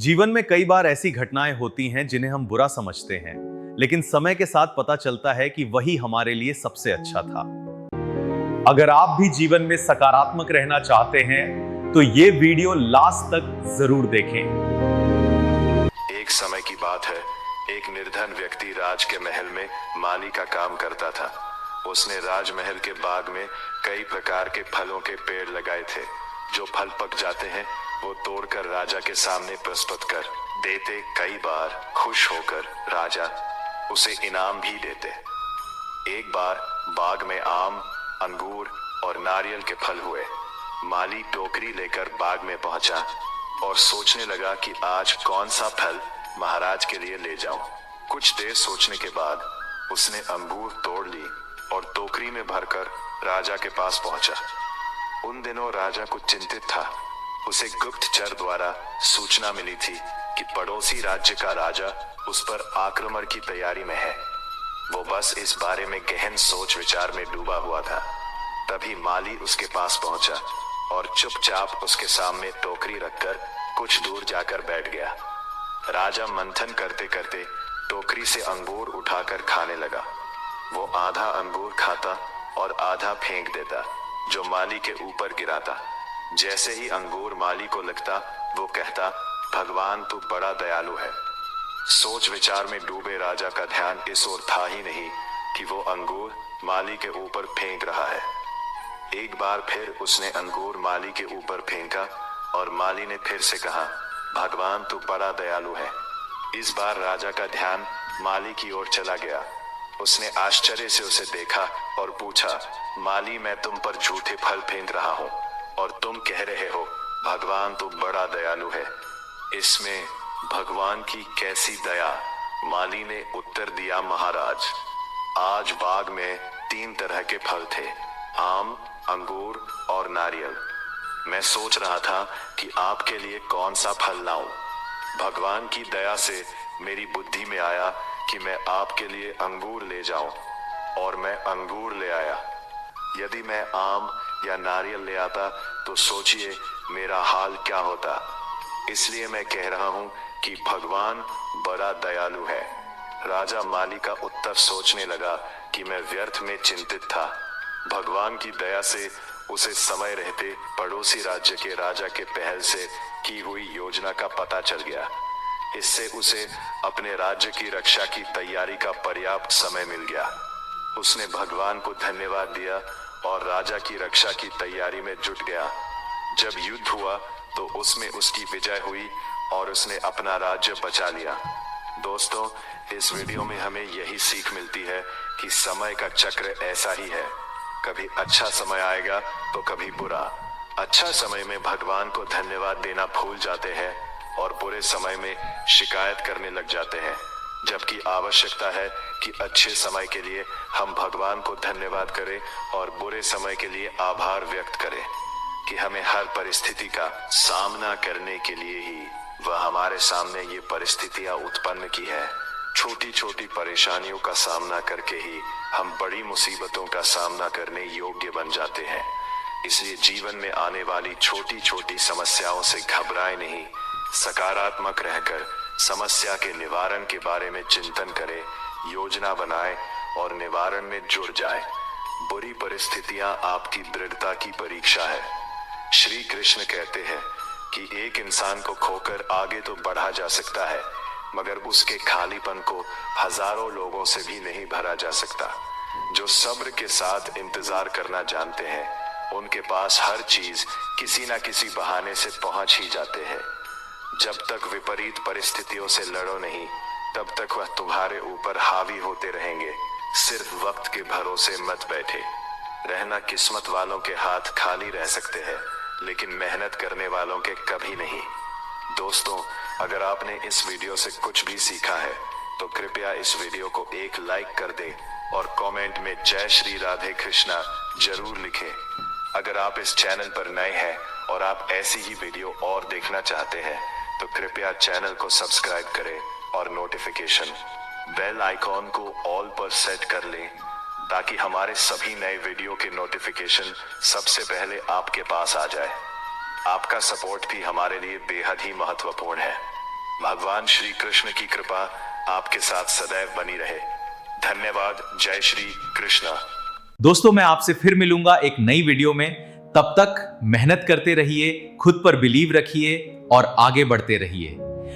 जीवन में कई बार ऐसी घटनाएं होती हैं जिन्हें हम बुरा समझते हैं, लेकिन समय के साथ पता चलता है कि वही हमारे लिए सबसे अच्छा था। अगर आप भी जीवन में सकारात्मक रहना चाहते हैं, तो ये वीडियो लास्ट तक जरूर देखें। एक समय की बात है, एक निर्धन व्यक्ति राज के महल में माली का काम करता था। उसने राजमहल के बाग में कई प्रकार के फलों के पेड़ लगाए थे। जो फल पक जाते हैं वो तोड़कर राजा के सामने प्रस्तुत कर देते। कई बार खुश होकर राजा उसे इनाम भी देते। एक बार बाग में आम, अंगूर और नारियल के फल हुए। माली टोकरी लेकर बाग में पहुंचा और सोचने लगा कि आज कौन सा फल महाराज के लिए ले जाऊं। कुछ देर सोचने के बाद उसने अंगूर तोड़ ली और टोकरी में भरकर राजा के पास पहुंचा। उन दिनों राजा कुछ चिंतित था। उसे गुप्तचर द्वारा सूचना मिली थी कि पड़ोसी राज्य का राजा उस पर आक्रमण की तैयारी में है। वो बस इस बारे में गहन सोच विचार में डूबा हुआ था। तभी माली उसके पास पहुंचा और चुपचाप उसके सामने टोकरी रखकर कुछ दूर जाकर बैठ गया। राजा मंथन करते करते टोकरी से अंगूर उठाकर खाने लगा। वो आधा अंगूर खाता और आधा फेंक देता, जो माली के ऊपर गिराता। जैसे ही अंगूर माली को लगता, वो कहता, भगवान तू बड़ा दयालु है। सोच विचार में डूबे राजा का ध्यान इस ओर था ही नहीं कि वो अंगूर माली के ऊपर फेंक रहा है। एक बार फिर उसने अंगूर माली के ऊपर फेंका और माली ने फिर से कहा, भगवान तू बड़ा दयालु है। इस बार राजा का ध्यान माली की ओर चला गया। उसने आश्चर्य से उसे देखा और पूछा, माली मैं तुम पर झूठे फल फेंक रहा हूँ और तुम कह रहे हो भगवान तो बड़ा दयालु है। इसमें भगवान की कैसी दया? माली ने उत्तर दिया, महाराज आज बाग में 3 तरह के फल थे, आम, अंगूर और नारियल। मैं सोच रहा था कि आपके लिए कौन सा फल लाऊं। भगवान की दया से मेरी बुद्धि में आया कि मैं आपके लिए अंगूर ले जाऊं और मैं अंगूर ले आया। यदि मैं आम या नारियल ले आता तो सोचिए मेरा हाल क्या होता। इसलिए मैं कह रहा हूं कि भगवान बड़ा दयालु है। राजा माली का उत्तर सोचने लगा कि मैं व्यर्थ में चिंतित था। भगवान की दया से उसे समय रहते पड़ोसी राज्य के राजा के पहल से की हुई योजना का पता चल गया। इससे उसे अपने राज्य की रक्षा की तैयारी का पर्याप्त समय मिल गया। उसने भगवान को धन्यवाद दिया और राजा की रक्षा की तैयारी में जुट गया। जब युद्ध हुआ तो उसमें उसकी विजय हुई और उसने अपना राज्य बचा लिया। दोस्तों, इस वीडियो में हमें यही सीख मिलती है कि समय का चक्र ऐसा ही है। कभी अच्छा समय आएगा तो कभी बुरा। अच्छा समय में भगवान को धन्यवाद देना भूल जाते हैं और बुरे समय में शिकायत करने लग जाते हैं। जबकि आवश्यकता है कि अच्छे समय के लिए हम भगवान को धन्यवाद करें और बुरे समय के लिए आभार व्यक्त करें कि हमें हर परिस्थिति का सामना करने के लिए ही वह हमारे सामने ये परिस्थितियां उत्पन्न की है। छोटी छोटी परेशानियों का सामना करके ही हम बड़ी मुसीबतों का सामना करने योग्य बन जाते हैं। इसलिए जीवन में आने वाली छोटी छोटी समस्याओं से घबराएं नहीं, सकारात्मक रहकर समस्या के निवारण के बारे में चिंतन करें, योजना बनाएं और निवारण में जुड़ जाएं। बुरी परिस्थितियां आपकी दृढ़ता की परीक्षा है। श्री कृष्ण कहते हैं कि एक इंसान को खोकर आगे तो बढ़ा जा सकता है, मगर उसके खालीपन को हजारों लोगों से भी नहीं भरा जा सकता। जो सब्र के साथ इंतजार करना जानते हैं, उनके पास हर चीज किसी ना किसी बहाने से पहुंच ही जाते हैं। जब तक विपरीत परिस्थितियों से लड़ो नहीं, तब तक वह तुम्हारे ऊपर हावी होते रहेंगे। सिर्फ वक्त के भरोसे मत बैठे रहना। किस्मत वालों के हाथ खाली रह सकते हैं, लेकिन मेहनत करने वालों के कभी नहीं। दोस्तों, अगर आपने इस वीडियो से कुछ भी सीखा है तो कृपया इस वीडियो को एक लाइक कर दें और कमेंट में जय श्री राधे कृष्णा जरूर लिखें। अगर आप इस चैनल पर नए हैं और आप ऐसी ही वीडियो और देखना चाहते हैं तो कृपया चैनल को सब्सक्राइब करें और नोटिफिकेशन बेल आइकॉन को ऑल पर सेट कर लें, ताकि हमारे सभी नए वीडियो के नोटिफिकेशन सबसे पहले आपके पास आ जाए। आपका सपोर्ट भी हमारे लिए बेहद ही महत्वपूर्ण है। भगवान श्री कृष्ण की कृपा आपके साथ सदैव बनी रहे। धन्यवाद। जय श्री कृष्ण। दोस्तों, मैं आपसे फिर मिलूंगा एक नई वीडियो में। तब तक मेहनत करते रहिए, खुद पर बिलीव रखिए और आगे बढ़ते रहिए।